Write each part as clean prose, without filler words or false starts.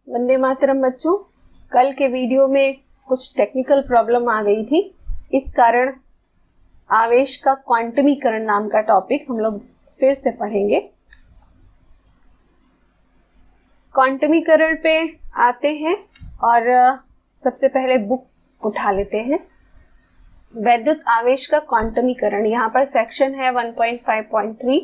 वंदे मातरम बच्चों। कल के वीडियो में कुछ टेक्निकल प्रॉब्लम आ गई थी, इस कारण आवेश का क्वांटमीकरण नाम का टॉपिक हम लोग फिर से पढ़ेंगे। क्वांटमीकरण पे आते हैं और सबसे पहले बुक उठा लेते हैं। वैद्युत आवेश का क्वांटमीकरण, यहाँ पर सेक्शन है 1.5.3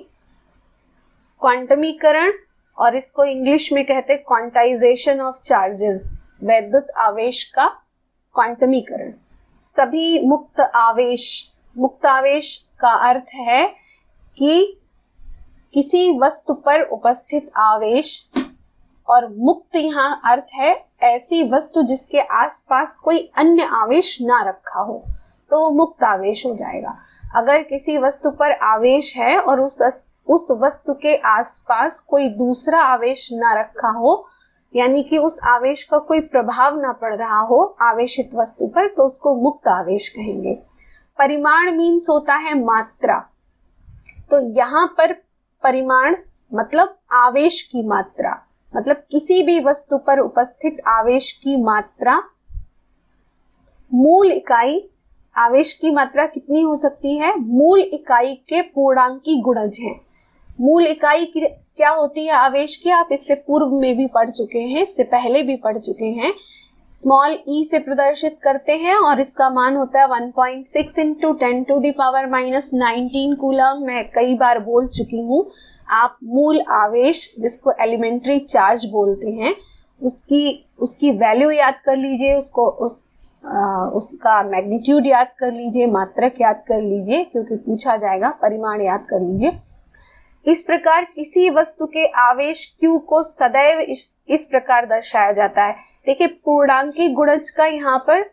क्वांटमीकरण, और इसको इंग्लिश में कहते हैं क्वांटाइजेशन ऑफ चार्जेस। वैद्युत आवेश का क्वांटमीकरण। सभी मुक्त आवेश का अर्थ है कि किसी वस्तु पर उपस्थित आवेश, और मुक्त यहाँ अर्थ है ऐसी वस्तु जिसके आसपास कोई अन्य आवेश ना रखा हो, तो वो मुक्त आवेश हो जाएगा। अगर किसी वस्तु पर आवेश है और उस वस्तु के आसपास कोई दूसरा आवेश ना रखा हो, यानी कि उस आवेश का कोई प्रभाव ना पड़ रहा हो आवेशित वस्तु पर, तो उसको मुक्त आवेश कहेंगे। परिमाण मीन्स होता है मात्रा, तो यहाँ पर परिमाण मतलब आवेश की मात्रा, मतलब किसी भी वस्तु पर उपस्थित आवेश की मात्रा। मूल इकाई, आवेश की मात्रा कितनी हो सकती है? मूल इकाई के पूर्णांकी गुणज है। मूल इकाई क्या होती है आवेश की? आप इससे पूर्व में भी पढ़ चुके हैं, इससे पहले भी पढ़ चुके हैं। स्मॉल ई से प्रदर्शित करते हैं और इसका मान होता है 1.6 इंटू 10⁻⁻19 कूलम। मैं कई बार बोल चुकी हूँ। आप मूल आवेश, जिसको एलिमेंट्री चार्ज बोलते हैं, उसकी वैल्यू याद कर लीजिए, उसका मैग्नीट्यूड याद कर लीजिए, मात्रक याद कर लीजिए, क्योंकि पूछा जाएगा। परिमाण याद कर लीजिए। इस प्रकार किसी वस्तु के आवेश Q को सदैव इस प्रकार दर्शाया जाता है। देखिए, पूर्णांकी गुणज का यहाँ पर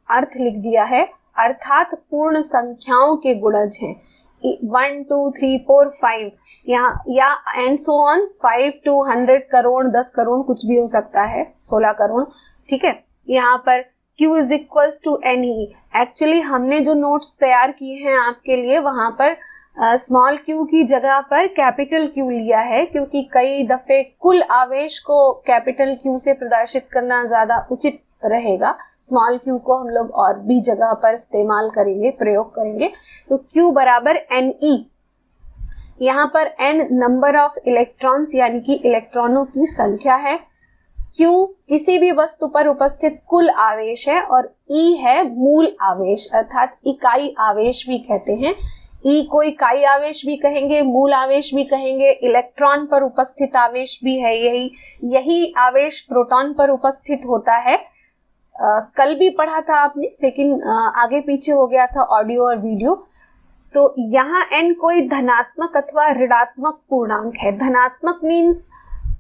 अर्थ लिख दिया है, अर्थात पूर्ण संख्याओं के गुणज हैं। 1 2 3 4 5 यहाँ, या and so on, 5 to 100 crore, 10 crore, कुछ भी हो सकता है, 16 करोड़। ठीक है, यहाँ पर Q is equals to NE। Actually हमने जो नोट्स तैयार किए हैं आपके लिए, वहां पर स्मॉल q की जगह पर कैपिटल Q लिया है, क्योंकि कई दफे कुल आवेश को कैपिटल Q से प्रदर्शित करना ज्यादा उचित रहेगा। स्मॉल q को हम लोग और भी जगह पर इस्तेमाल करेंगे, प्रयोग करेंगे। तो Q बराबर Ne। यहाँ पर N नंबर ऑफ इलेक्ट्रॉन्स, यानी कि इलेक्ट्रॉनों की संख्या है। Q किसी भी वस्तु पर उपस्थित कुल आवेश है, और E है मूल आवेश, अर्थात इकाई आवेश भी कहते हैं। E को इकाई आवेश भी कहेंगे, मूल आवेश भी कहेंगे। इलेक्ट्रॉन पर उपस्थित आवेश भी है। यही आवेश प्रोटॉन पर उपस्थित होता है। कल भी पढ़ा था आपने, लेकिन आगे पीछे हो गया था ऑडियो और वीडियो। तो यहाँ N कोई धनात्मक अथवा ऋणात्मक पूर्णांक है। धनात्मक मीन्स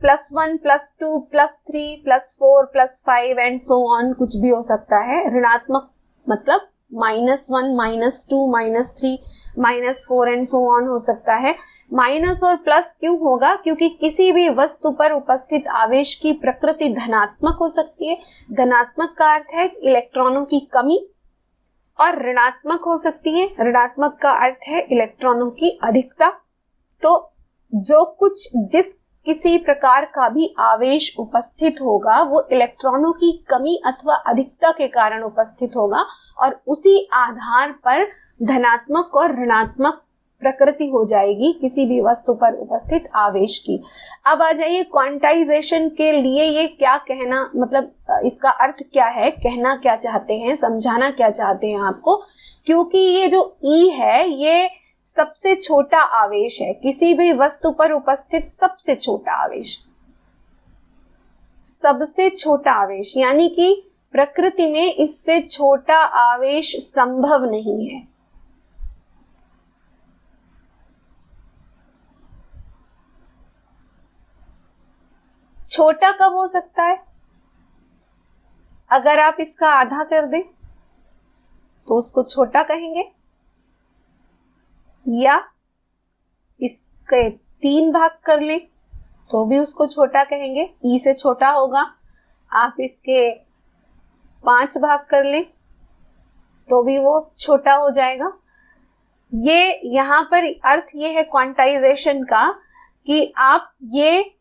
+1 +2 +3 +4 +5 एंड सो ऑन, कुछ भी हो सकता है। ऋणात्मक मतलब -1 -2 -3 -4 एंड सो ऑन हो सकता है। माइनस और प्लस क्यों होगा? क्योंकि किसी भी वस्तु पर उपस्थित आवेश की प्रकृति धनात्मक हो सकती है। धनात्मक का अर्थ है इलेक्ट्रॉनों की कमी, और ऋणात्मक हो सकती है, ऋणात्मक का अर्थ है इलेक्ट्रॉनों की अधिकता। तो जो कुछ, जिस किसी प्रकार का भी आवेश उपस्थित होगा, वो इलेक्ट्रॉनों की कमी अथवा अधिकता के कारण उपस्थित होगा, और उसी आधार पर धनात्मक और ऋणात्मक प्रकृति हो जाएगी किसी भी वस्तु पर उपस्थित आवेश की। अब आ जाइए क्वांटाइजेशन के लिए, ये क्या कहना, मतलब इसका अर्थ क्या है, कहना क्या चाहते हैं, समझाना क्या चाहते हैं आपको। क्योंकि ये जो E है, ये सबसे छोटा आवेश है, किसी भी वस्तु पर उपस्थित सबसे छोटा आवेश, सबसे छोटा आवेश, यानी कि प्रकृति में इससे छोटा आवेश संभव नहीं है। छोटा कब हो सकता है? अगर आप इसका आधा कर दें तो उसको छोटा कहेंगे, या इसके 3 भाग कर लें तो भी उसको छोटा कहेंगे, ई से छोटा होगा। आप इसके 5 भाग कर लें तो भी वो छोटा हो जाएगा। ये यहाँ पर अर्थ ये है क्वांटाइजेशन का, कि आप ये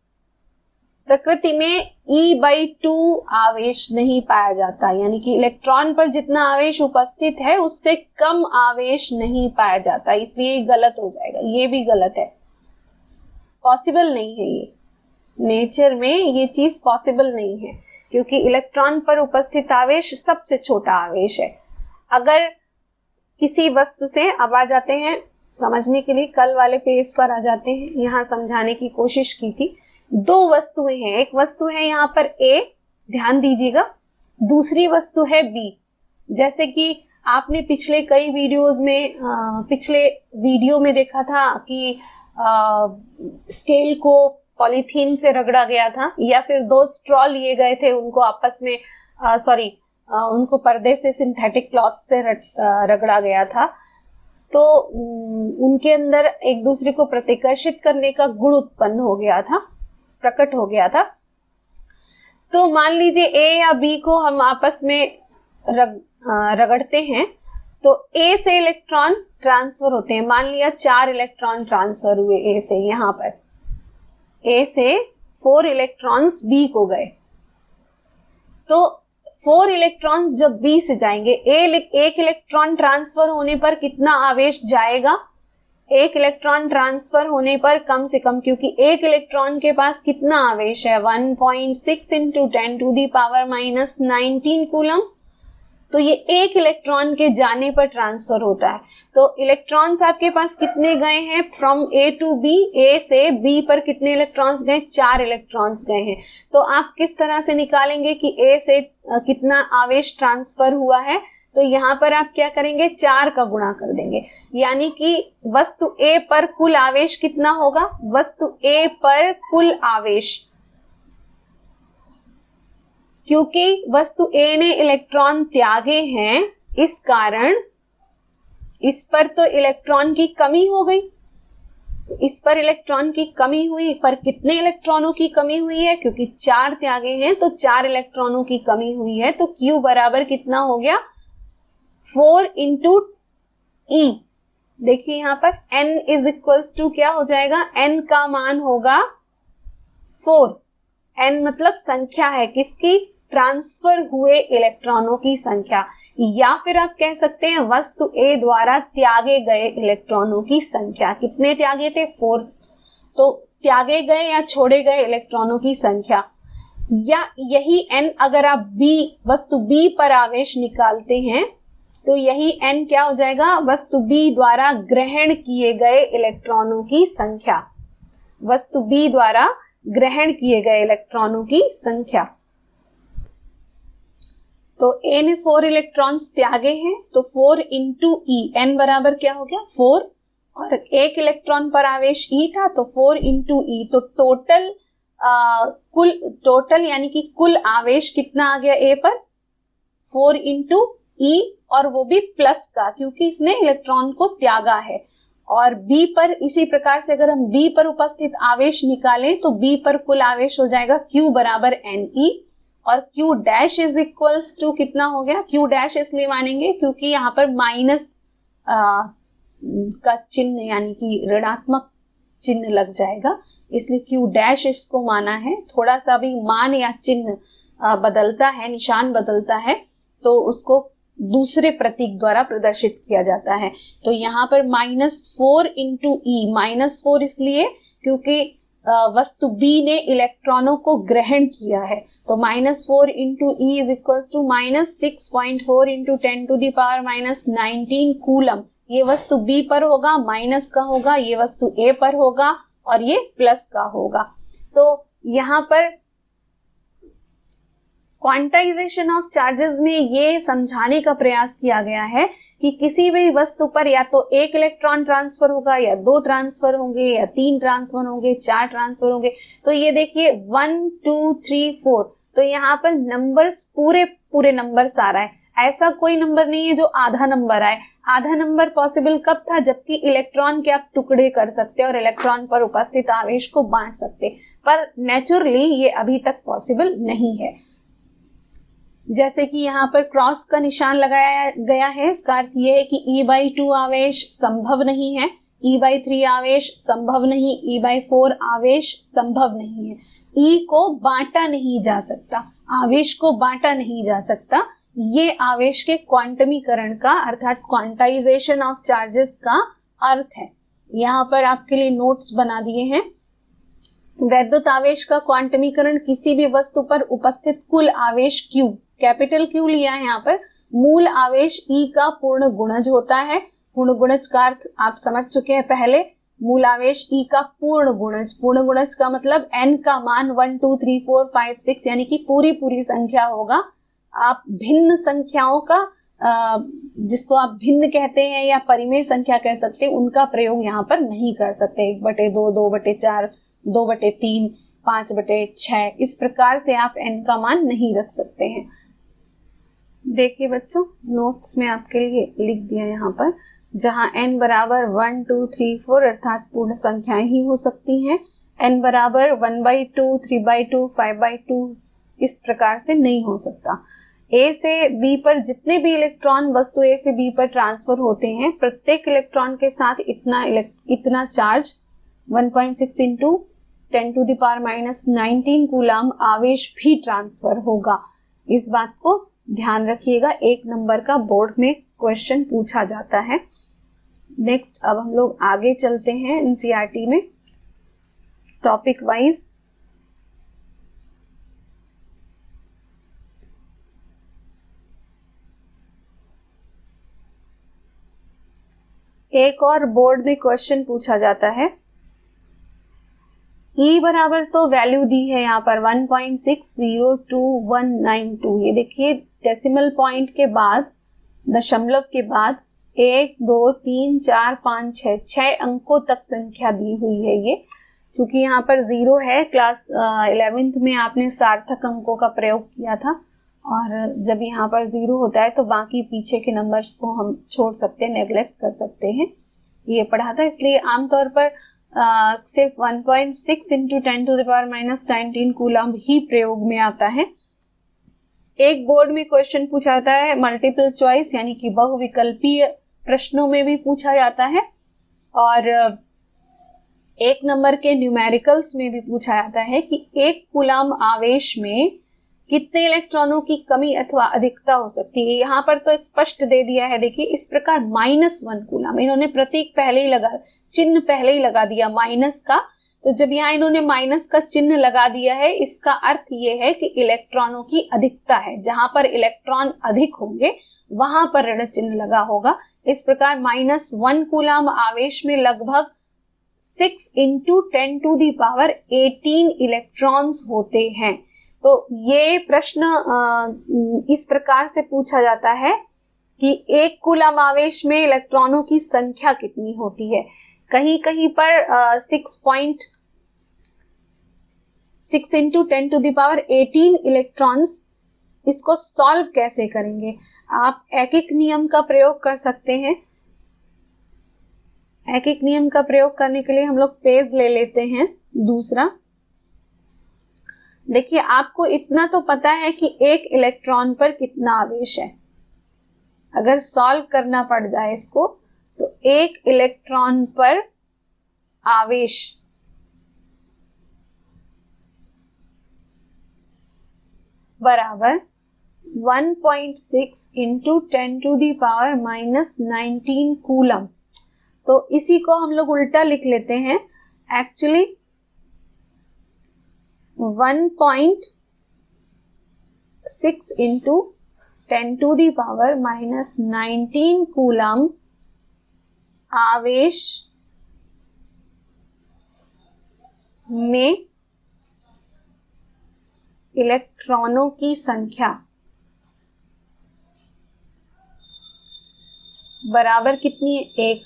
प्रकृति में E/2 आवेश नहीं पाया जाता, यानी कि इलेक्ट्रॉन पर जितना आवेश उपस्थित है उससे कम आवेश नहीं पाया जाता, इसलिए गलत हो जाएगा, ये भी गलत है, पॉसिबल नहीं है, ये नेचर में ये चीज पॉसिबल नहीं है, क्योंकि इलेक्ट्रॉन पर उपस्थित आवेश सबसे छोटा आवेश है। अगर किसी वस्तु से, अब आ जाते हैं समझने के लिए, कल वाले पेज पर आ जाते हैं, यहां समझाने की कोशिश की थी। दो वस्तुएं हैं, एक वस्तु है यहाँ पर A, ध्यान दीजिएगा, दूसरी वस्तु है B। जैसे कि आपने पिछले कई वीडियोस में, पिछले वीडियो में देखा था कि स्केल को पॉलीथीन से रगड़ा गया था, या फिर दो स्ट्रॉ लिए गए थे, उनको आपस में उनको पर्दे से, सिंथेटिक क्लॉथ से रगड़ा गया था, तो उनके अंदर एक दूसरे को प्रतिकर्षित करने का गुण उत्पन्न हो गया था, प्रकट हो गया था। तो मान लीजिए A या B को हम आपस में रगड़ते हैं, तो A से इलेक्ट्रॉन ट्रांसफर होते हैं, मान लिया 4 इलेक्ट्रॉन ट्रांसफर हुए A से, यहां पर A से 4 इलेक्ट्रॉन्स B को गए, तो 4 इलेक्ट्रॉन्स जब B से जाएंगे, एक इलेक्ट्रॉन ट्रांसफर होने पर कितना आवेश जाएगा? एक इलेक्ट्रॉन ट्रांसफर होने पर कम से कम, क्योंकि एक इलेक्ट्रॉन के पास कितना आवेश है, 1.6 इंटू 10⁻⁻19 कूलम, तो ये एक इलेक्ट्रॉन के जाने पर ट्रांसफर होता है। तो इलेक्ट्रॉन्स आपके पास कितने गए हैं from A to B, A से B पर कितने इलेक्ट्रॉन्स गए? 4 इलेक्ट्रॉन्स गए हैं। तो आप किस तरह से निकालेंगे कि A से कितना आवेश ट्रांसफर हुआ है? तो यहां पर आप क्या करेंगे, 4 का गुणा कर देंगे, यानी कि वस्तु A पर कुल आवेश कितना होगा? वस्तु A पर कुल आवेश, क्योंकि वस्तु A ने इलेक्ट्रॉन त्यागे हैं, इस कारण इस पर तो इलेक्ट्रॉन की कमी हो गई, तो इस पर इलेक्ट्रॉन की कमी हुई, पर कितने इलेक्ट्रॉनों की कमी हुई है? क्योंकि 4 त्यागे हैं तो 4 इलेक्ट्रॉनों की कमी हुई है, तो Q बराबर कितना हो गया? 4 इंटू E। देखिए यहां पर N इज इक्वल्स टू क्या हो जाएगा? N का मान होगा 4। N मतलब संख्या है किसकी? ट्रांसफर हुए इलेक्ट्रॉनों की संख्या, या फिर आप कह सकते हैं वस्तु A द्वारा त्यागे गए इलेक्ट्रॉनों की संख्या। कितने त्यागे थे? 4। तो त्यागे गए या छोड़े गए इलेक्ट्रॉनों की संख्या, या यही N अगर आप वस्तु B पर आवेश निकालते हैं तो यही N क्या हो जाएगा? वस्तु B द्वारा ग्रहण किए गए इलेक्ट्रॉनों की संख्या, वस्तु B द्वारा ग्रहण किए गए इलेक्ट्रॉनों की संख्या। तो A ने 4 इलेक्ट्रॉन्स त्यागे हैं, तो 4 इंटू E, N बराबर क्या हो गया? 4, और एक इलेक्ट्रॉन पर आवेश E था, तो 4 इंटू E, तो टोटल यानी कि कुल आवेश कितना आ गया A पर? 4 इंटू E, और वो भी प्लस का, क्योंकि इसने इलेक्ट्रॉन को त्यागा है। और B पर इसी प्रकार से अगर हम B पर उपस्थित आवेश निकालें तो B पर कुल आवेश हो जाएगा Q बराबर NE, और Q dash is equals to कितना हो गया? Q डैश इसलिए मानेंगे क्योंकि यहाँ पर माइनस का चिन्ह यानी कि ऋणात्मक चिन्ह लग जाएगा, इसलिए Q डैश इसको माना है। थोड़ा सा भी मान या चिन्ह बदलता है, निशान बदलता है, तो उसको दूसरे प्रतीक द्वारा प्रदर्शित किया जाता है। तो यहाँ पर -4 इंटू E, -4 इसलिए क्योंकि वस्तु B ने इलेक्ट्रॉनों को ग्रहण किया है, तो -4 into E is equals to -6.4 into 10⁻⁻19 coulomb. ये वस्तु B पर होगा, माइनस का होगा, ये वस्तु A पर होगा, और ये प्लस का होगा। तो यहाँ पर क्वांटाइजेशन ऑफ चार्जेस में ये समझाने का प्रयास किया गया है कि किसी भी वस्तु पर या तो एक इलेक्ट्रॉन ट्रांसफर होगा, या 2 ट्रांसफर होंगे, या 3 ट्रांसफर होंगे, 4 ट्रांसफर होंगे। तो ये देखिए 1 2 3 4, तो यहाँ पर नंबर्स पूरे नंबर्स आ रहा है, ऐसा कोई नंबर नहीं है जो आधा नंबर आए। आधा नंबर पॉसिबल कब था? जबकि इलेक्ट्रॉन के आप टुकड़े कर सकते और इलेक्ट्रॉन पर उपस्थित आवेश को बांट सकते, पर नेचुरली ये अभी तक पॉसिबल नहीं है। जैसे कि यहाँ पर क्रॉस का निशान लगाया गया है, इसका अर्थ ये है कि E/2 आवेश संभव नहीं है, E/3 आवेश संभव नहीं, E/4 आवेश संभव नहीं है। ई को बांटा नहीं जा सकता, आवेश को बांटा नहीं जा सकता। ये आवेश के क्वांटमीकरण का अर्थात क्वांटाइजेशन ऑफ चार्जेस का अर्थ है। यहाँ पर आपके लिए नोट्स बना दिए हैं। वैद्युत आवेश का क्वांटमीकरण किसी भी वस्तु पर उपस्थित कुल आवेश Q, कैपिटल Q लिया है यहाँ पर, मूल आवेश E का पूर्ण गुणज होता है। पूर्ण गुणज का अर्थ आप समझ चुके हैं पहले, मूल आवेश E का पूर्ण गुणज। पूर्ण गुणज का मतलब n का मान 1 2 3 4 5 6 यानी कि पूरी संख्या होगा। आप भिन्न संख्याओं का जिसको आप भिन्न कहते हैं या परिमेय संख्या कह सकते हैं, उनका प्रयोग यहाँ पर नहीं कर सकते। 1/2, 2/4, 2/3, 5/6 इस प्रकार से आप n का मान नहीं रख सकते हैं। देखिए बच्चों, नोट्स में आपके लिए लिख दिया यहाँ पर, जहां n बराबर 1 2 3 4 अर्थात पूर्ण संख्याएं ही हो सकती हैं। n बराबर 1/2, 3/2, 5/2 इस प्रकार से नहीं हो सकता। A से B पर जितने भी इलेक्ट्रॉन वस्तु A से B पर ट्रांसफर होते हैं, प्रत्येक इलेक्ट्रॉन के साथ इतना चार्ज 1.6 इंटू 10⁻⁻19 कूलम आवेश भी ट्रांसफर होगा। इस बात को ध्यान रखिएगा, 1 नंबर का बोर्ड में क्वेश्चन पूछा जाता है। नेक्स्ट अब हम लोग आगे चलते हैं एनसीईआरटी में टॉपिक वाइज। एक और बोर्ड में क्वेश्चन पूछा जाता है। E बराबर तो वैल्यू दी है यहाँ पर 1.602192। ये देखिए डेसिमल पॉइंट के बाद, दशमलव के बाद 1 2 3 4 5 6 अंकों तक संख्या दी हुई है। ये चूंकि यहाँ पर 0 है, क्लास 11th में आपने सार्थक अंकों का प्रयोग किया था, और जब यहाँ पर 0 होता है तो बाकी पीछे के नंबर्स को हम छोड़ सकते हैं, नेग्लेक्ट कर सकते हैं। ये पढ़ा था, इसलिए आमतौर पर सिर्फ 1.6 इंटू 10⁻⁻19 कूलम ही प्रयोग में आता है। एक बोर्ड में क्वेश्चन पूछा जाता है मल्टीपल चॉइस यानी कि बहुविकल्पीय प्रश्नों में भी पूछा जाता है, और 1 नंबर के न्यूमेरिकल्स में भी पूछा जाता है कि 1 कूलम आवेश में कितने इलेक्ट्रॉनों की कमी अथवा अधिकता हो सकती है। यहाँ पर तो स्पष्ट दे दिया है, देखिए इस प्रकार -1 कूलम, इन्होंने प्रतीक पहले ही लगा, चिन्ह पहले ही लगा दिया माइनस का। तो जब यहाँ इन्होंने माइनस का चिन्ह लगा दिया है, इसका अर्थ ये है कि इलेक्ट्रॉनों की अधिकता है। जहां पर इलेक्ट्रॉन अधिक होंगे वहां पर ऋण चिन्ह लगा होगा। इस प्रकार -1 कूलम आवेश में लगभग 6 इंटू 10⁻18 इलेक्ट्रॉन्स होते हैं। तो ये प्रश्न इस प्रकार से पूछा जाता है कि 1 कूलम आवेश में इलेक्ट्रॉनों की संख्या कितनी होती है। कहीं कहीं पर 6 इंटू 10⁻18 इलेक्ट्रॉन्स, इसको सॉल्व कैसे करेंगे? आप एकक नियम का प्रयोग कर सकते हैं। एकक नियम का प्रयोग करने के लिए हम लोग पेज ले लेते हैं दूसरा। देखिए आपको इतना तो पता है कि 1 इलेक्ट्रॉन पर कितना आवेश है। अगर सॉल्व करना पड़ जाए इसको, तो 1 इलेक्ट्रॉन पर आवेश बराबर 1.6 इंटू 10⁻⁻19 कूलम। तो इसी को हम लोग उल्टा लिख लेते हैं। एक्चुअली 1.6 इंटू 10⁻⁻19 कूलम आवेश में इलेक्ट्रॉनों की संख्या बराबर कितनी है? 1।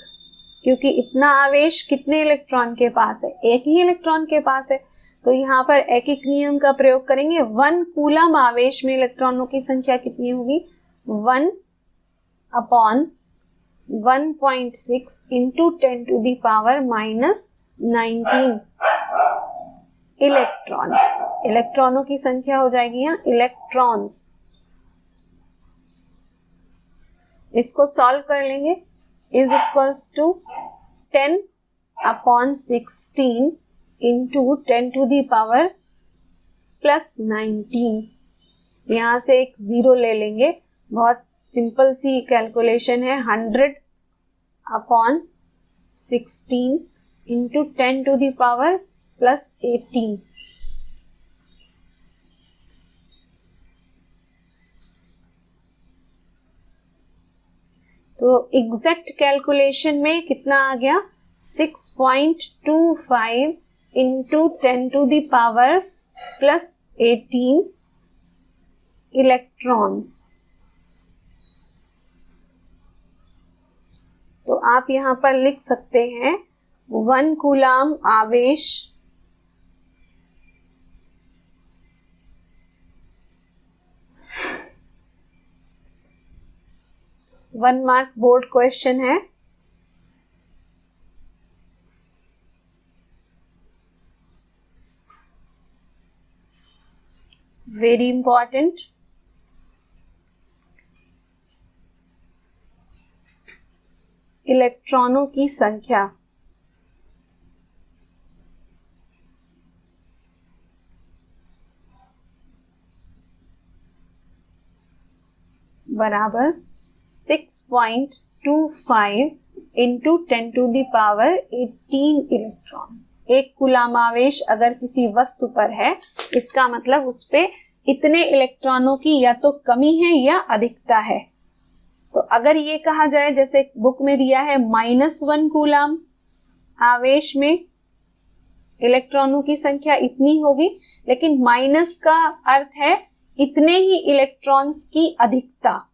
क्योंकि इतना आवेश कितने इलेक्ट्रॉन के पास है? 1 ही इलेक्ट्रॉन के पास है। तो यहाँ पर एकक नियम का प्रयोग करेंगे। 1 कूलम आवेश में इलेक्ट्रॉनों की संख्या कितनी होगी? 1/1.6 इंटू 10⁻⁻19 इलेक्ट्रॉन। इलेक्ट्रॉनों की संख्या हो जाएगी यहाँ इलेक्ट्रॉन्स। इसको सॉल्व कर लेंगे। Is equals to 10/16 into 10⁻⁻19 plus 19, यहाँ से एक 0 ले लेंगे। बहुत सिंपल सी कैलकुलेशन है। 100 upon 16 into 10 to the power plus 18। तो एग्जैक्ट कैलकुलेशन में कितना आ गया? 6.25 into 10 to the power plus 18 electrons. तो आप यहां पर लिख सकते हैं 1 कूलाम आवेश 1 मार्क बोर्ड क्वेश्चन है। Very important. इलेक्ट्रॉनों की संख्या बराबर 6.25 into 10 to the power 18 electron. एक कूलाम आवेश अगर किसी वस्तु पर है, इसका मतलब उस पे इतने इलेक्ट्रॉनों की या तो कमी है या अधिकता है। तो अगर ये कहा जाए, जैसे बुक में दिया है -1 कूलाम आवेश में इलेक्ट्रॉनों की संख्या इतनी होगी, लेकिन माइनस का अर्थ है इतने ही इलेक्ट्रॉन्स की अधिकता।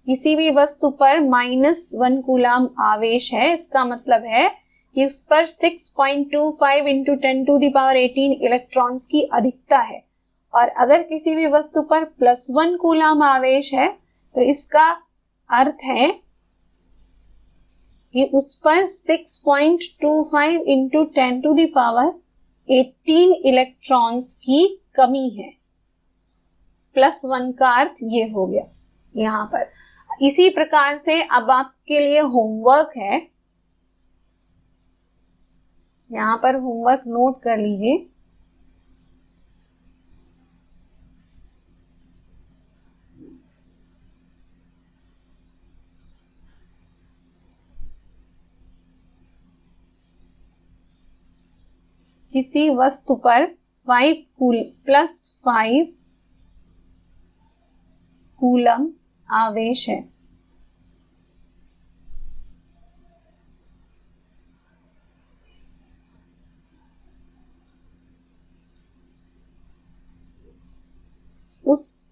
किसी भी वस्तु पर -1 कूलाम आवेश है, इसका मतलब है कि उस पर 6.25 into 10 to the power 18 electrons की अधिकता है। और अगर किसी भी वस्तु पर +1 कूलाम आवेश है, तो इसका अर्थ है कि उस पर 6.25 into 10 to the power 18 electrons की कमी है। +1 का अर्थ ये हो गया यहां पर। इसी प्रकार से अब आपके लिए होमवर्क है, यहां पर होमवर्क नोट कर लीजिए। किसी वस्तु पर 5 कूलम आवेश है। उस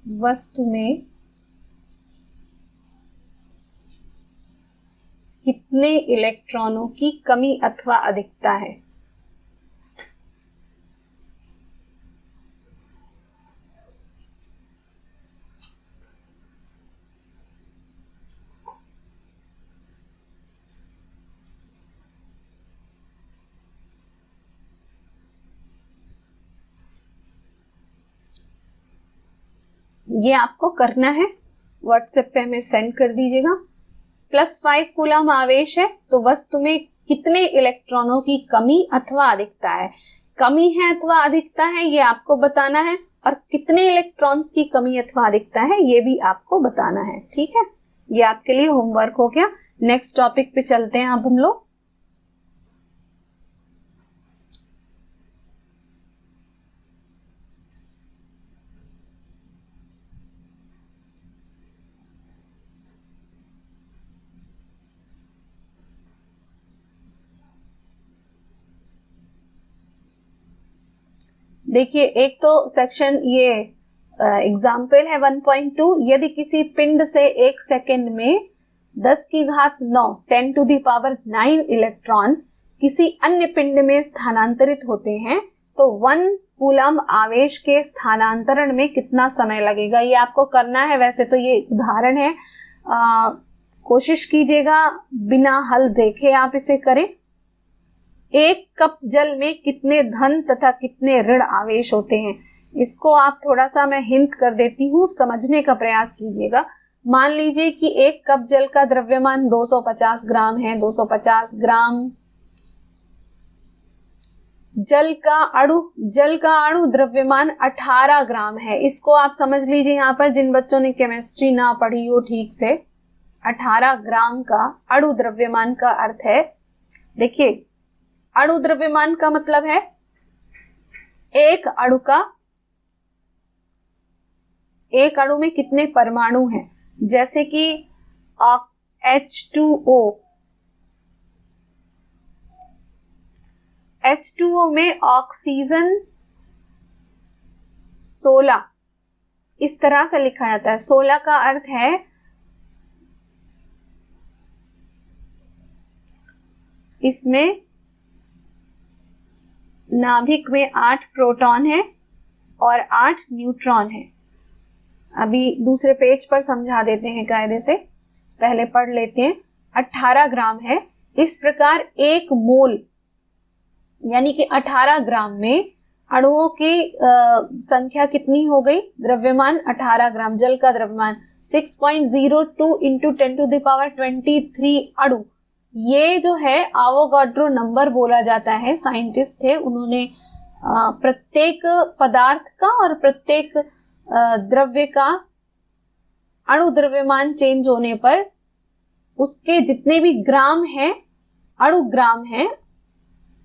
वस्तु में कितने इलेक्ट्रॉनों की कमी अथवा अधिकता है? ये आपको करना है, व्हाट्सएप पे हमें सेंड कर दीजिएगा। +5 कूलम आवेश है, तो वस्तु में कितने इलेक्ट्रॉनों की कमी अथवा अधिकता है? कमी है अथवा अधिकता है ये आपको बताना है, और कितने इलेक्ट्रॉन्स की कमी अथवा अधिकता है ये भी आपको बताना है। ठीक है, ये आपके लिए होमवर्क हो गया। नेक्स्ट टॉपिक पे चलते हैं अब हम लोग। देखिए, एक तो सेक्शन ये एग्जाम्पल है 1.2। यदि किसी पिंड से 1 सेकेंड में 10 की घात 9 10 टू द पावर 9 इलेक्ट्रॉन किसी अन्य पिंड में स्थानांतरित होते हैं, तो 1 कूलम आवेश के स्थानांतरण में कितना समय लगेगा, ये आपको करना है। वैसे तो ये उदाहरण है, कोशिश कीजिएगा बिना हल देखे आप इसे करें। 1 कप जल में कितने धन तथा कितने ऋण आवेश होते हैं, इसको आप थोड़ा सा मैं हिंट कर देती हूँ, समझने का प्रयास कीजिएगा। मान लीजिए कि 1 कप जल का द्रव्यमान 250 ग्राम है। 250 ग्राम जल का अणु द्रव्यमान 18 ग्राम है। इसको आप समझ लीजिए यहाँ पर, जिन बच्चों ने केमिस्ट्री ना पढ़ी हो ठीक से, 18 ग्राम का अणु द्रव्यमान का अर्थ है, देखिए अणु द्रव्यमान का मतलब है एक अणु में कितने परमाणु हैं। जैसे कि H2O में ऑक्सीजन 16 इस तरह से लिखा जाता है। 16 का अर्थ है इसमें नाभिक में 8 प्रोटॉन है और 8 न्यूट्रॉन है। अभी दूसरे पेज पर समझा देते हैं कायदे से, पहले पढ़ लेते हैं। 18 ग्राम है। इस प्रकार एक मोल यानी कि 18 ग्राम में अणुओं की संख्या कितनी हो गई? द्रव्यमान 18 ग्राम, जल का द्रव्यमान 6.02 इंटू 10⁻23 अणु। ये जो है आवोगाड्रो नंबर बोला जाता है। साइंटिस्ट थे, उन्होंने प्रत्येक पदार्थ का और प्रत्येक द्रव्य का अणु द्रव्यमान चेंज होने पर उसके जितने भी ग्राम है,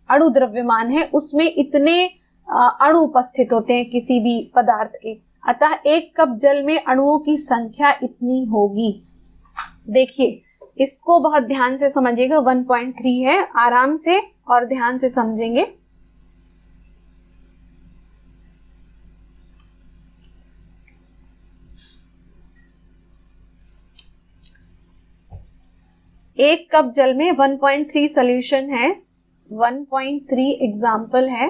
अणु द्रव्यमान है, उसमें इतने अणु उपस्थित होते हैं किसी भी पदार्थ के। अतः एक कप जल में अणुओं की संख्या इतनी होगी। देखिए इसको बहुत ध्यान से समझिएगा। 1.3 है, आराम से और ध्यान से समझेंगे। एक कप जल में 1.3 सॉल्यूशन है, 1.3 एग्जाम्पल है,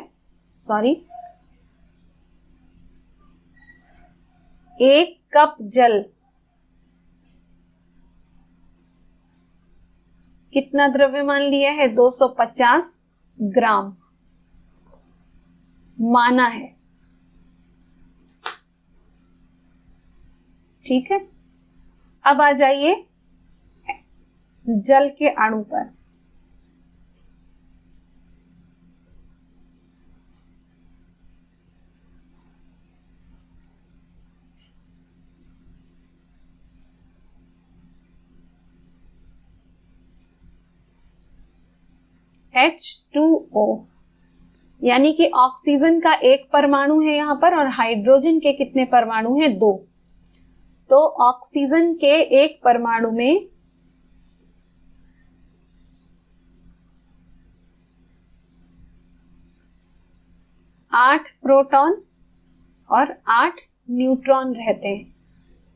सॉरी, एक कप जल कितना द्रव्यमान लिया है? 250 ग्राम माना है। ठीक है, अब आ जाइए जल के अणु पर। H2O यानी कि ऑक्सीजन का एक परमाणु है यहां पर, और हाइड्रोजन के कितने परमाणु हैं? 2। तो ऑक्सीजन के एक परमाणु में 8 प्रोटॉन और 8 न्यूट्रॉन रहते हैं।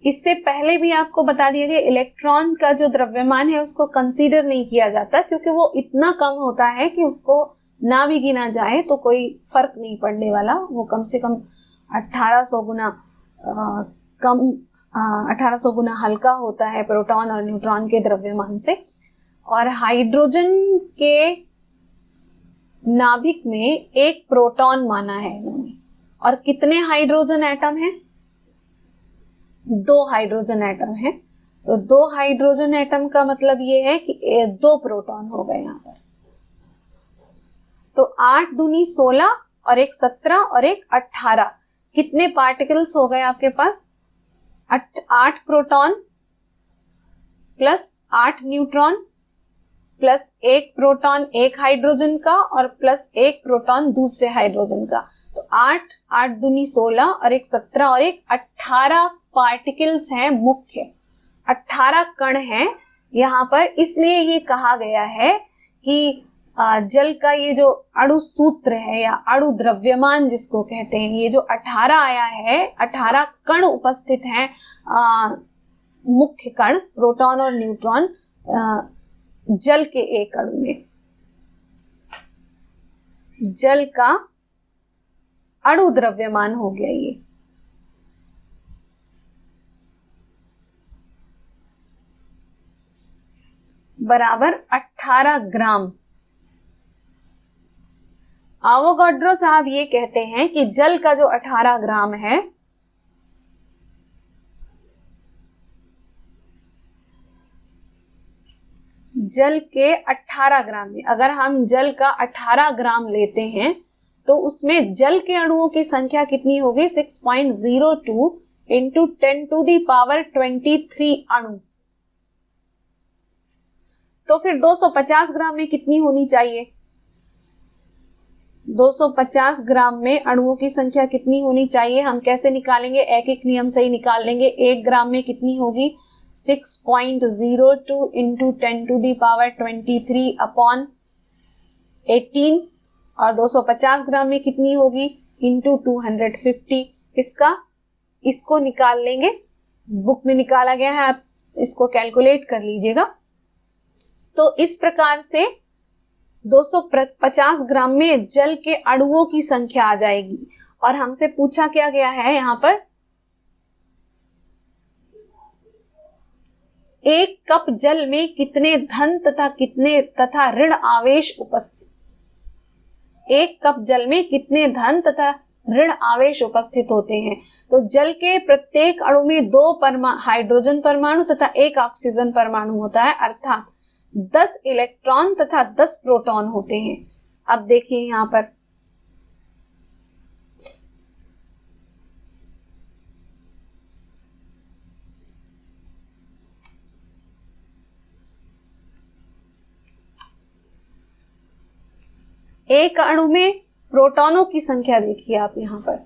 इससे पहले भी आपको बता दिया गया, इलेक्ट्रॉन का जो द्रव्यमान है उसको कंसीडर नहीं किया जाता, क्योंकि वो इतना कम होता है कि उसको ना भी गिना जाए तो कोई फर्क नहीं पड़ने वाला। वो कम से कम 1800 गुना कम 1800 गुना हल्का होता है प्रोटॉन और न्यूट्रॉन के द्रव्यमान से। और हाइड्रोजन के नाभिक में एक प्रोटॉन माना है इन्होंने। और कितने हाइड्रोजन एटम हैं? 2 हाइड्रोजन एटम है। तो 2 हाइड्रोजन एटम का मतलब ये है कि 2 प्रोटॉन हो गए यहां पर। तो 8 दूनी 16 और एक 17 और एक 18, कितने पार्टिकल्स हो गए आपके पास? 8 proton plus 8 neutron plus 1 proton एक हाइड्रोजन का और प्लस 1 प्रोटॉन दूसरे हाइड्रोजन का। तो 8 दूनी 16 और एक 17 और एक 18 पार्टिकल्स हैं मुख्य, 18 कण हैं यहाँ पर। इसलिए ये कहा गया है कि जल का ये जो अणु सूत्र है या अणु द्रव्यमान जिसको कहते हैं, ये जो 18 आया है, 18 कण उपस्थित हैं, मुख्य कण प्रोटॉन और न्यूट्रॉन जल के एक अणु में। जल का अणु द्रव्यमान हो गया ये। बराबर 18 ग्राम। आवोगाड्रो साहब ये कहते हैं कि जल का जो 18 ग्राम है, जल के 18 ग्राम में, अगर हम जल का 18 ग्राम लेते हैं तो उसमें जल के अणुओं की संख्या कितनी होगी? 6.02 इंटू 10⁻23 अणु। तो फिर 250 ग्राम में कितनी होनी चाहिए? 250 ग्राम में अणुओं की संख्या कितनी होनी चाहिए? हम कैसे निकालेंगे? एक एक नियम से ही निकाल लेंगे। 1 ग्राम में कितनी होगी? 6.02 इंटू 10⁻23 अपॉन 18, और 250 ग्राम में कितनी होगी? इंटू 250। इसको निकाल लेंगे, बुक में निकाला गया है, आप इसको कैलकुलेट कर लीजिएगा। तो इस प्रकार से 250 ग्राम में जल के अणुओं की संख्या आ जाएगी। और हमसे पूछा क्या गया है यहां पर? 1 कप जल में कितने धन तथा ऋण आवेश उपस्थित? 1 कप जल में कितने धन तथा ऋण आवेश उपस्थित होते हैं? तो जल के प्रत्येक अणु में 2 हाइड्रोजन परमाणु तथा 1 ऑक्सीजन परमाणु होता है, अर्थात 10 इलेक्ट्रॉन तथा 10 प्रोटॉन होते हैं। अब देखिए यहां पर एक अणु में प्रोटॉनों की संख्या देखिए आप यहां पर।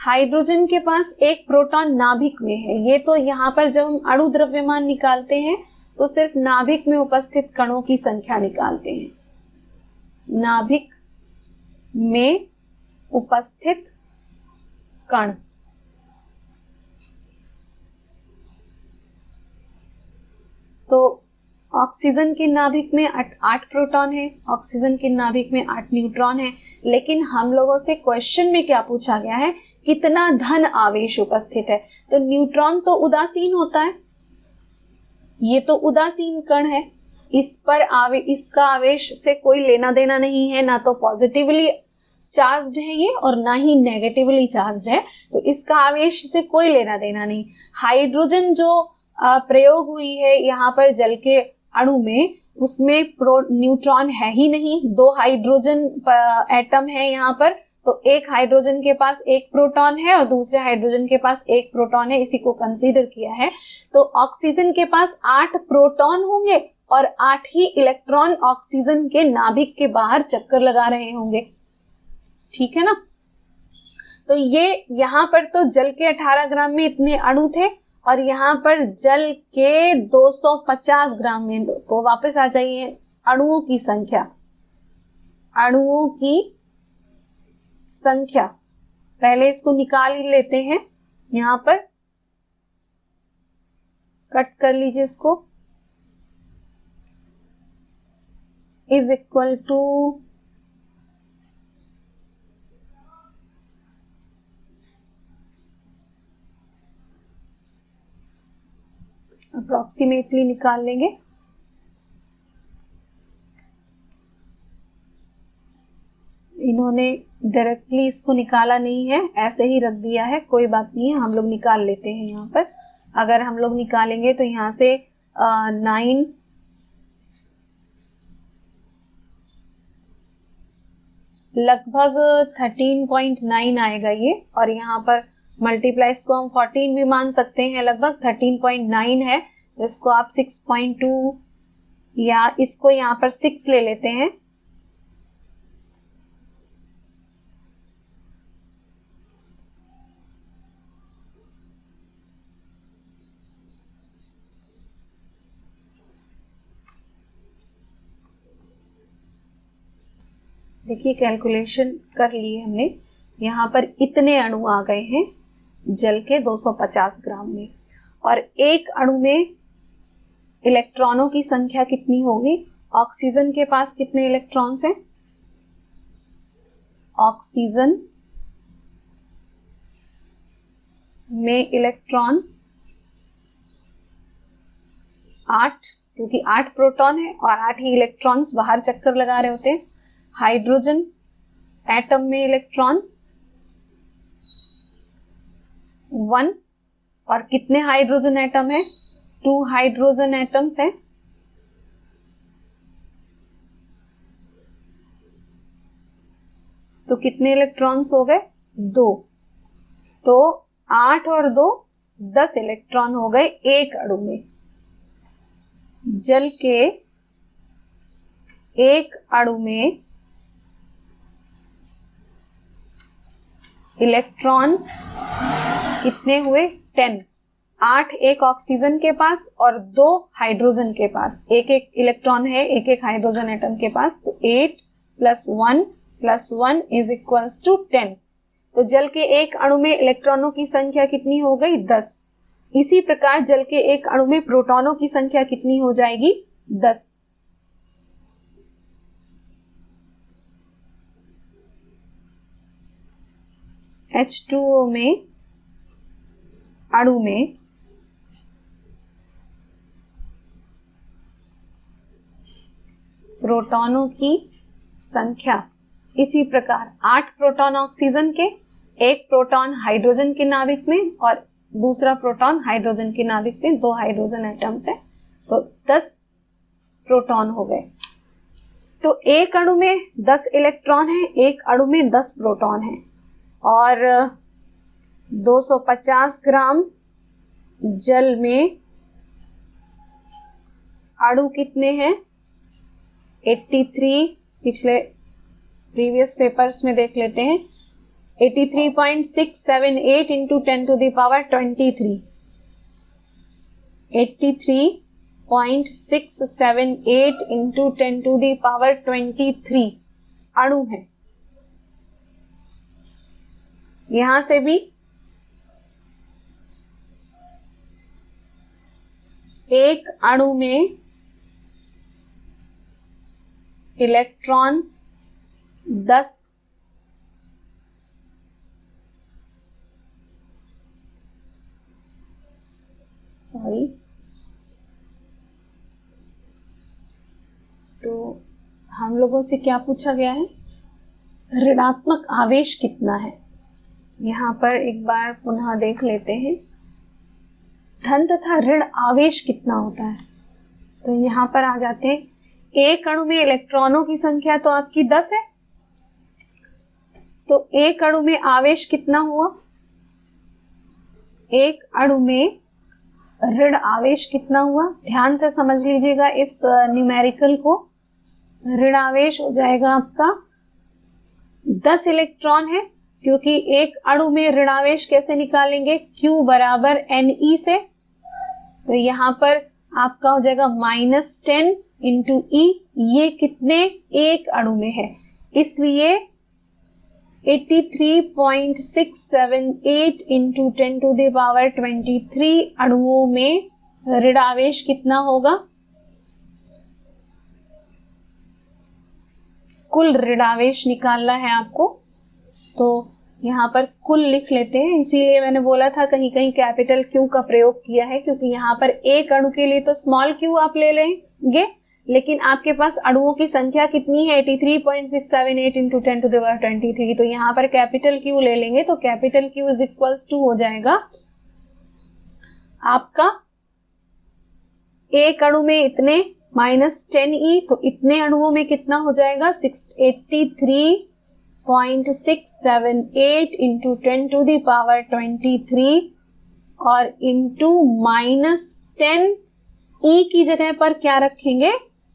हाइड्रोजन के पास 1 प्रोटॉन नाभिक में है। ये तो यहां पर जब हम अणु द्रव्यमान निकालते हैं तो सिर्फ नाभिक में उपस्थित कणों की संख्या निकालते हैं। नाभिक में उपस्थित कण। तो ऑक्सीजन के नाभिक में 8 प्रोटॉन है, ऑक्सीजन के नाभिक में 8 न्यूट्रॉन है। लेकिन हम लोगों से क्वेश्चन में क्या पूछा गया है? कितना धन आवेश उपस्थित है। तो न्यूट्रॉन तो उदासीन होता है, ये तो उदासीन कण है, इसका आवेश से कोई लेना देना नहीं है, ना तो पॉजिटिवली चार्ज्ड है ये और ना ही नेगेटिवली चार्ज्ड है, तो इसका आवेश से कोई लेना देना नहीं। हाइड्रोजन जो प्रयोग हुई है यहाँ पर जल के अणु में, उसमें न्यूट्रॉन है ही नहीं, 2 हाइड्रोजन एटम है यहाँ पर। तो एक हाइड्रोजन के पास 1 प्रोटॉन है और दूसरे हाइड्रोजन के पास 1 प्रोटॉन है, इसी को कंसीडर किया है। तो ऑक्सीजन के पास 8 प्रोटॉन होंगे और 8 ही इलेक्ट्रॉन ऑक्सीजन के नाभिक के बाहर चक्कर लगा रहे होंगे, ठीक है ना। तो ये यहाँ पर तो जल के 18 ग्राम में इतने अणु थे और यहाँ पर जल के 250 ग्राम में। तो वापस आ जाइए, अणुओं की संख्या, अणुओं की संख्या पहले इसको निकाल ही लेते हैं। यहाँ पर कट कर लीजिए इसको, इज इक्वल टू अप्रोक्सीमेटली निकाल लेंगे। इन्होंने डायरेक्टली इसको निकाला नहीं है, ऐसे ही रख दिया है, कोई बात नहीं है, हम लोग निकाल लेते हैं। यहाँ पर अगर हम लोग निकालेंगे तो यहाँ से 9 लगभग 13.9 आएगा ये, और यहाँ पर मल्टीप्लाई इसको हम 14 भी मान सकते हैं, लगभग 13.9 है। इसको आप 6.2 या इसको यहाँ पर 6 ले लेते हैं। देखिए कैलकुलेशन कर लिए हमने, यहाँ पर इतने अणु आ गए हैं जल के 250 ग्राम में। और एक अणु में इलेक्ट्रॉनों की संख्या कितनी होगी? ऑक्सीजन के पास कितने इलेक्ट्रॉन्स हैं? ऑक्सीजन में इलेक्ट्रॉन 8, क्योंकि 8 प्रोटॉन है और 8 ही इलेक्ट्रॉन्स बाहर चक्कर लगा रहे होते हैं। हाइड्रोजन एटम में इलेक्ट्रॉन 1, और कितने हाइड्रोजन एटम है? 2 हाइड्रोजन एटम्स है। तो कितने इलेक्ट्रॉन्स हो गए? 2। तो 8 और 2 10 इलेक्ट्रॉन हो गए एक अणु में। जल के एक अणु में इलेक्ट्रॉन कितने हुए? 10। 8 एक ऑक्सीजन के पास और 2 हाइड्रोजन के पास, एक एक इलेक्ट्रॉन है एक एक हाइड्रोजन एटम के पास, तो 8 + 1 इज इक्वल्स टू 10। तो जल के एक अणु में इलेक्ट्रॉनों की संख्या कितनी हो गई? 10। इसी प्रकार जल के एक अणु में प्रोटॉनों की संख्या कितनी हो जाएगी? 10। H2O में अणु में प्रोटॉनों की संख्या इसी प्रकार 8 प्रोटॉन ऑक्सीजन के, एक प्रोटॉन हाइड्रोजन के नाभिक में और दूसरा प्रोटॉन हाइड्रोजन के नाभिक में, 2 हाइड्रोजन एटम्स है, तो 10 प्रोटॉन हो गए। तो एक अणु में 10 इलेक्ट्रॉन है, एक अणु में 10 प्रोटॉन है और 250 ग्राम जल में अणु कितने हैं? 83। पिछले प्रीवियस पेपर्स में देख लेते हैं। 83.678 into 10 to the power 23। 83.678 into 10 to the power 23 अणु है। यहां से भी एक अणु में इलेक्ट्रॉन 10 तो हम लोगों से क्या पूछा गया है? ऋणात्मक आवेश कितना है। यहां पर एक बार पुनः देख लेते हैं, धन तथा ऋण आवेश कितना होता है। तो यहां पर आ जाते हैं, एक अणु में इलेक्ट्रॉनों की संख्या तो आपकी 10 है, तो एक अणु में आवेश कितना हुआ? एक अणु में ऋण आवेश कितना हुआ? ध्यान से समझ लीजिएगा इस न्यूमेरिकल को। ऋण आवेश हो जाएगा आपका 10 इलेक्ट्रॉन है, क्योंकि एक अणु में ऋण आवेश कैसे निकालेंगे? Q बराबर Ne से। तो यहां पर आपका हो जाएगा -10 इंटू E। ये कितने? एक अणु में है, इसलिए 83.678 इंटू 10 टू द पावर 23 अणुओं में ऋण आवेश कितना होगा? कुल ऋण आवेश निकालना है आपको, तो यहाँ पर कुल लिख लेते हैं। इसीलिए मैंने बोला था कहीं कहीं कैपिटल Q का प्रयोग किया है, क्योंकि यहाँ पर एक अणु के लिए तो स्मॉल q आप ले लेंगे, लेकिन आपके पास अणुओं की संख्या कितनी है? 83.678 इंटू 10 टू द पावर 23। तो यहाँ पर कैपिटल Q ले लेंगे, तो capital Q is equals to हो जाएगा आपका एक अणु में इतने -10E, तो इतने अणुओं में कितना हो जाएगा? 683.678 इंटू 10 टू द पावर 23 और इंटू -10E की जगह पर क्या रखेंगे?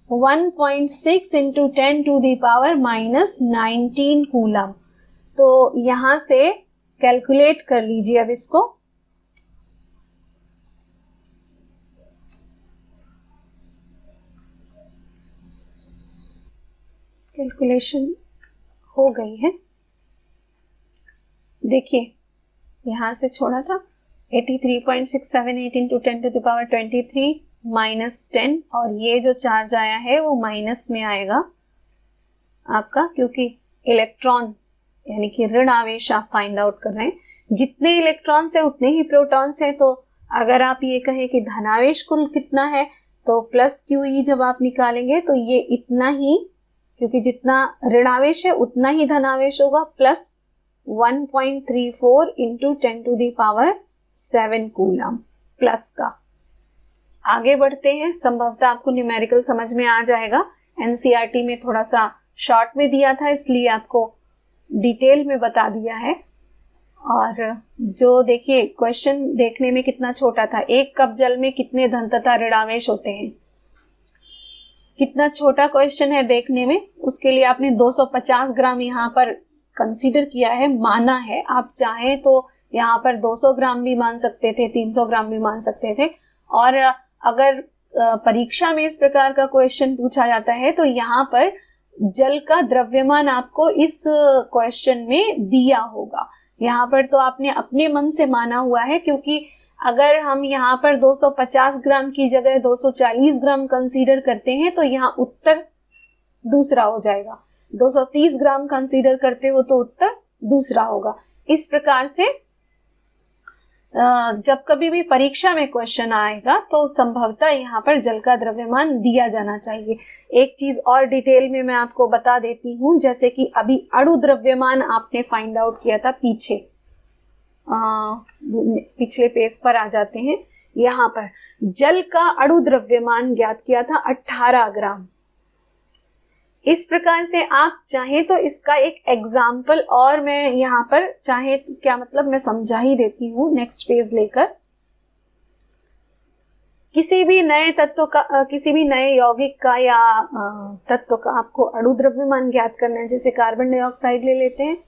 1.6 into 10 to the power -19 coulomb. तो यहां से कैलकुलेट कर लीजिए अब इसको। कैलकुलेशन हो गई है, देखिए यहां से छोड़ा था 83.678 इंटू 10 टू द पावर 23 -10, और ये जो चार्ज आया है वो माइनस में आएगा आपका, क्योंकि इलेक्ट्रॉन यानी कि ऋण आवेश आप फाइंड आउट कर रहे हैं। जितने इलेक्ट्रॉन्स है उतने ही प्रोटॉन्स है, तो अगर आप ये कहें कि धनावेश कुल कितना है, तो प्लस QE जब आप निकालेंगे तो ये इतना ही, क्योंकि जितना ऋणावेश है उतना ही धनावेश होगा, plus 1.34 into 10 to the power 7 coulomb plus का। आगे बढ़ते हैं, संभवतः आपको न्यूमेरिकल समझ में आ जाएगा। एनसीईआरटी में थोड़ा सा शॉर्ट में दिया था, इसलिए आपको डिटेल में बता दिया है। और जो देखिए क्वेश्चन देखने में कितना छोटा था, 1 कप जल में कितने धन तथा ऋणावेश होते हैं, कितना छोटा क्वेश्चन है देखने में। उसके लिए आपने 250 ग्राम यहाँ पर कंसीडर किया है, माना है। आप चाहें तो यहाँ पर 200 ग्राम भी मान सकते थे, 300 ग्राम भी मान सकते थे। और अगर परीक्षा में इस प्रकार का क्वेश्चन पूछा जाता है तो यहाँ पर जल का द्रव्यमान आपको इस क्वेश्चन में दिया होगा। यहाँ पर तो आपने अपने मन से माना हुआ है, क्योंकि अगर हम यहाँ पर 250 ग्राम की जगह 240 ग्राम कंसीडर करते हैं तो यहाँ उत्तर दूसरा हो जाएगा। 230 ग्राम कंसीडर करते हो तो उत्तर दूसरा होगा। इस प्रकार से जब कभी भी परीक्षा में क्वेश्चन आएगा तो संभवतः यहाँ पर जल का द्रव्यमान दिया जाना चाहिए। एक चीज और डिटेल में मैं आपको बता देती हूँ, जैसे कि अभी अणु द्रव्यमान आपने फाइंड आउट किया था पीछे, पिछले पेज पर आ जाते हैं। यहाँ पर जल का अणु द्रव्यमान ज्ञात किया था 18 ग्राम। इस प्रकार से आप चाहें तो इसका एक एग्जाम्पल, और मैं यहाँ पर चाहे तो क्या मतलब मैं समझा ही देती हूँ नेक्स्ट पेज लेकर। किसी भी नए तत्व का, किसी भी नए यौगिक का या तत्व का आपको अणु द्रव्यमान ज्ञात करना है। जैसे कार्बन डाइऑक्साइड ले लेते हैं,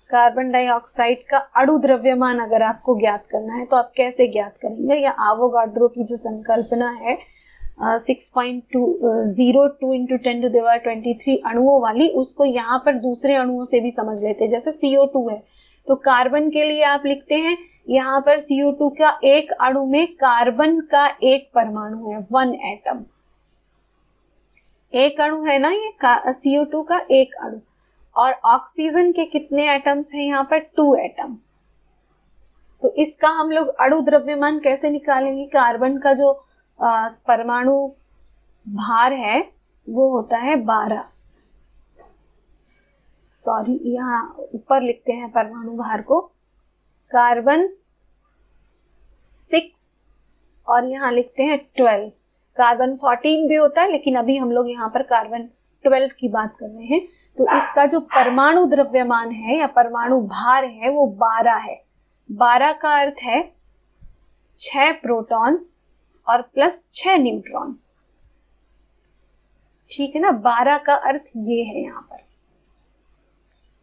कार्बन डाइऑक्साइड का अणु द्रव्यमान अगर आपको ज्ञात करना है तो आप कैसे ज्ञात करेंगे, या एवोगाड्रो की जो संकल्पना है 6.02 into 10⁻23 अणुओं वाली, उसको यहाँ पर दूसरे अणुओं से भी समझ लेते हैं। जैसे CO2 है तो कार्बन के लिए आप लिखते हैं यहाँ पर CO2 का एक अणु में कार्बन का एक परमाणु है, 1 एटम। एक अणु है ना ये CO2 का एक अणु। और ऑक्सीजन के कितने एटम्स हैं यहाँ पर, 2 एटम। तो इसका हम लोग अणु द्रव्यमान कैसे निकालेंगे। कार्बन का जो परमाणु भार है वो होता है 12, सॉरी यहाँ ऊपर लिखते हैं परमाणु भार को, कार्बन 6 और यहाँ लिखते हैं 12। कार्बन 14 भी होता है, लेकिन अभी हम लोग यहाँ पर कार्बन 12 की बात कर रहे हैं। तो इसका जो परमाणु द्रव्यमान है या परमाणु भार है वो 12 है। 12 का अर्थ है 6 प्रोटॉन और प्लस 6 न्यूट्रॉन। ठीक है ना, 12 का अर्थ ये है यहाँ पर।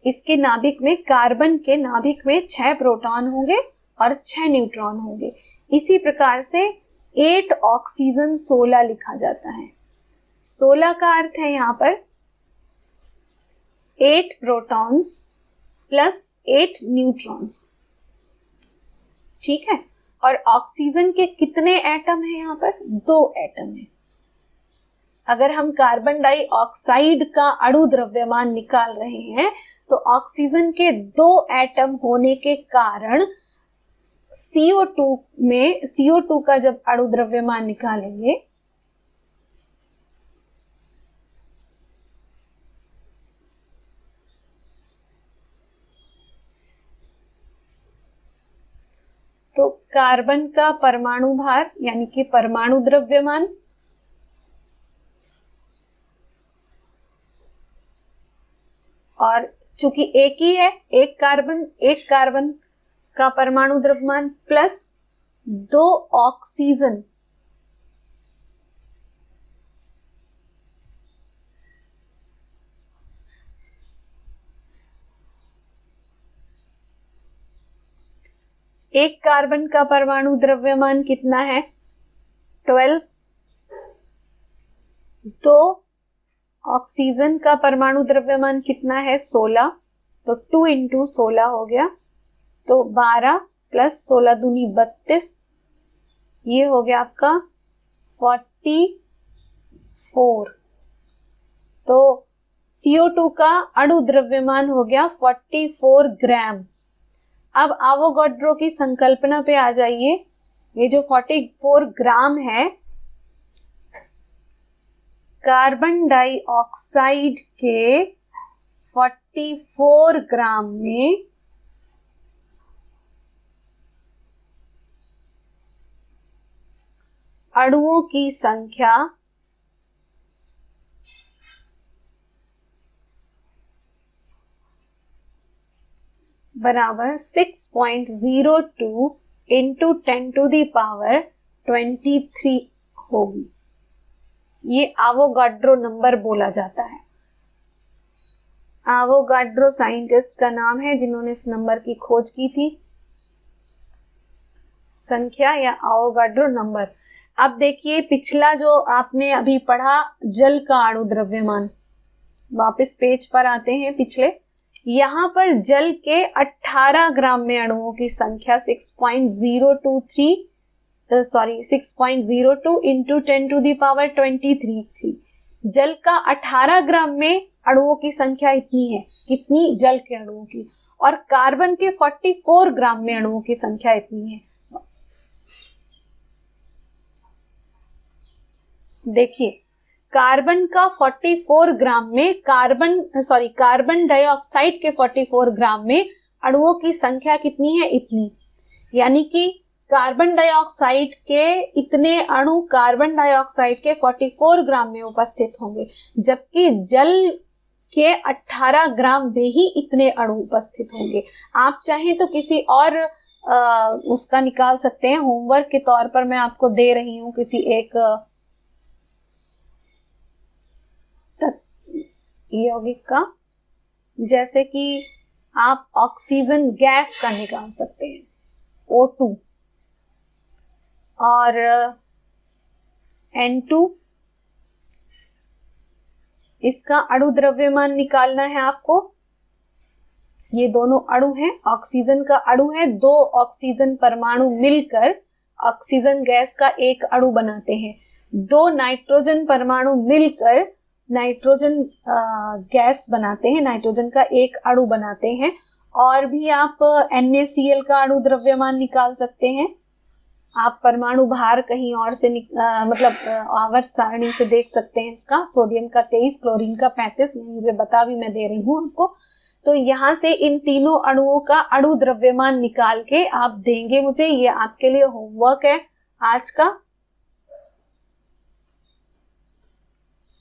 इसके नाभिक में, कार्बन के नाभिक में 6 प्रोटॉन होंगे और 6 न्यूट्रॉन होंगे। इसी प्रकार से 8 ऑक्सीजन 16 लिखा जाता है। 16 का अर्थ है यहाँ पर 8 प्रोटॉन्स प्लस 8 न्यूट्रॉन्स। ठीक है, और ऑक्सीजन के कितने एटम हैं यहाँ पर, 2 एटम है। अगर हम कार्बन डाइऑक्साइड का अणु द्रव्यमान निकाल रहे हैं तो ऑक्सीजन के 2 एटम होने के कारण CO2 का जब अणु द्रव्यमान निकालेंगे तो कार्बन का परमाणु भार यानी कि परमाणु द्रव्यमान और चूंकि एक ही है, एक कार्बन का परमाणु द्रव्यमान प्लस 2 ऑक्सीजन, एक कार्बन का परमाणु द्रव्यमान कितना है, 12। 2 ऑक्सीजन का परमाणु द्रव्यमान कितना है, 16। तो 2 इंटू 16 हो गया, तो 12 प्लस 16 दूनी 32, ये हो गया आपका 44। तो CO2 का अणु द्रव्यमान हो गया 44 ग्राम। अब एवोगाड्रो की संकल्पना पे आ जाइए। ये जो 44 ग्राम है, कार्बन डाइऑक्साइड के 44 ग्राम में अणुओं की संख्या बराबर 6.02 इंटू 10⁻23 होगी। ये आवोगाड्रो नंबर बोला जाता है। आवोगाड्रो साइंटिस्ट का नाम है जिन्होंने इस नंबर की खोज की थी। संख्या या आवोगाड्रो नंबर। अब देखिए पिछला जो आपने अभी पढ़ा जल का अणु द्रव्यमान, वापस पेज पर आते हैं पिछले। यहां पर जल के 18 ग्राम में अणुओं की संख्या 6.02 इंटू 10⁻23 थी। जल का 18 ग्राम में अणुओं की संख्या इतनी है, कितनी? जल के अणुओं की। और कार्बन के 44 ग्राम में अणुओं की संख्या इतनी है। देखिए कार्बन का 44 ग्राम में कार्बन डाइऑक्साइड के 44 ग्राम में अणुओं की संख्या कितनी है? इतनी। यानी कि कार्बन डाइऑक्साइड के इतने अणु कार्बन डाइऑक्साइड के 44 ग्राम में उपस्थित होंगे, जबकि जल के 18 ग्राम में ही इतने अणु उपस्थित होंगे। आप चाहें तो किसी और उसका निकाल सकते हैं। होमवर्क के तौर पर मैं आपको दे रही हूं किसी एक यौगिक का, जैसे कि आप ऑक्सीजन गैस का निकाल सकते हैं, O2 और N2। इसका अणु द्रव्यमान निकालना है आपको। ये दोनों अणु हैं, ऑक्सीजन का अणु है, 2 ऑक्सीजन परमाणु मिलकर ऑक्सीजन गैस का एक अणु बनाते हैं। 2 नाइट्रोजन परमाणु मिलकर नाइट्रोजन गैस बनाते हैं, नाइट्रोजन का एक अणु बनाते हैं। और भी आप NaCl का अणु द्रव्यमान निकाल सकते हैं। आप परमाणु भार कहीं और से मतलब आवर्त सारणी से देख सकते हैं इसका। सोडियम का 23, क्लोरीन का 35, यहीं पे बता भी मैं दे रही हूं आपको। तो यहां से इन तीनों अणुओं का अणु द्रव्यमान निकाल के आप देंगे मुझे। ये आपके लिए होमवर्क है आज का।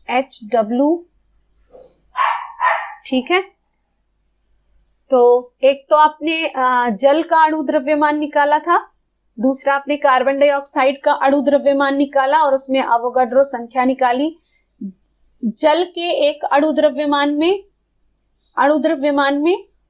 HW, ठीक है। तो एक तो आपने जल का अणु द्रव्यमान निकाला था, दूसरा आपने कार्बन डाइऑक्साइड का अणु द्रव्यमान निकाला और उसमें अवोगाड्रो संख्या निकाली। जल के एक अणु द्रव्यमान में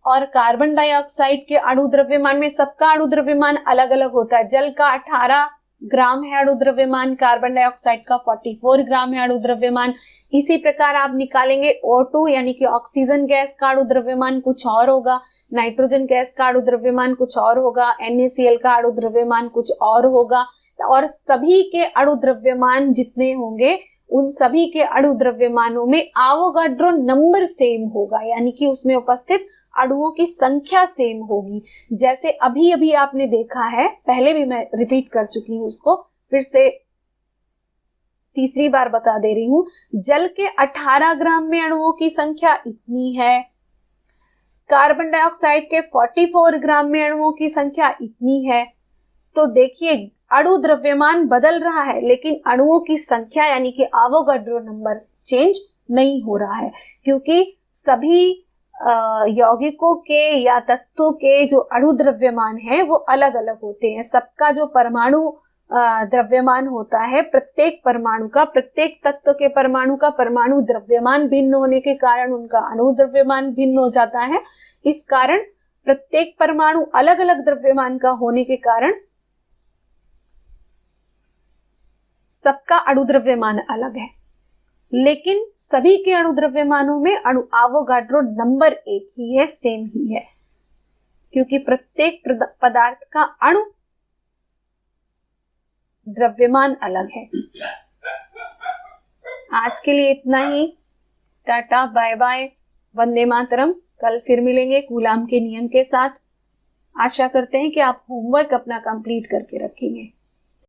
और कार्बन डाइऑक्साइड के अणु द्रव्यमान में, सबका अणु द्रव्यमान अलग अलग होता है। जल का 18 ग्राम है अणु द्रव्यमान, कार्बन डाइऑक्साइड का 44 ग्राम है अणु द्रव्यमान। इसी प्रकार आप निकालेंगे O2 यानी कि ऑक्सीजन गैस का अणु द्रव्यमान कुछ और होगा, नाइट्रोजन गैस का अणु द्रव्यमान कुछ और होगा, NaCl का अणु द्रव्यमान कुछ और होगा। और सभी के अणु द्रव्यमान जितने होंगे उन सभी के अणु द्रव्यमानों में आवोगाड्रो नंबर सेम होगा, यानी कि उसमें उपस्थित अणुओं की संख्या सेम होगी। जैसे अभी अभी आपने देखा है, पहले भी मैं रिपीट कर चुकी हूं उसको, फिर से तीसरी बार बता दे रही हूं। जल के 18 ग्राम में अणुओं की संख्या इतनी है, कार्बन डाइऑक्साइड के 44 ग्राम में अणुओं की संख्या इतनी है। तो देखिए अणु द्रव्यमान बदल रहा है लेकिन अणुओं की संख्या यानी कि आवोगाड्रो नंबर चेंज नहीं हो रहा है, क्योंकि सभी यौगिकों के या तत्वों के जो अणु द्रव्यमान है वो अलग अलग होते हैं। सबका जो परमाणु द्रव्यमान होता है, प्रत्येक परमाणु का, प्रत्येक तत्व के परमाणु का परमाणु द्रव्यमान भिन्न होने के कारण उनका अणु द्रव्यमान भिन्न हो जाता है। इस कारण प्रत्येक परमाणु अलग अलग द्रव्यमान का होने के कारण सबका अणु द्रव्यमान अलग है, लेकिन सभी के अणु द्रव्यमानों में आवोगाड्रो नंबर एक ही है, सेम ही है, क्योंकि प्रत्येक पदार्थ का अणु द्रव्यमान अलग है। आज के लिए इतना ही। Tata, bye bye, Vande Mataram. कल फिर मिलेंगे कूलाम के नियम के साथ। आशा करते हैं कि आप होमवर्क अपना कंप्लीट करके रखेंगे।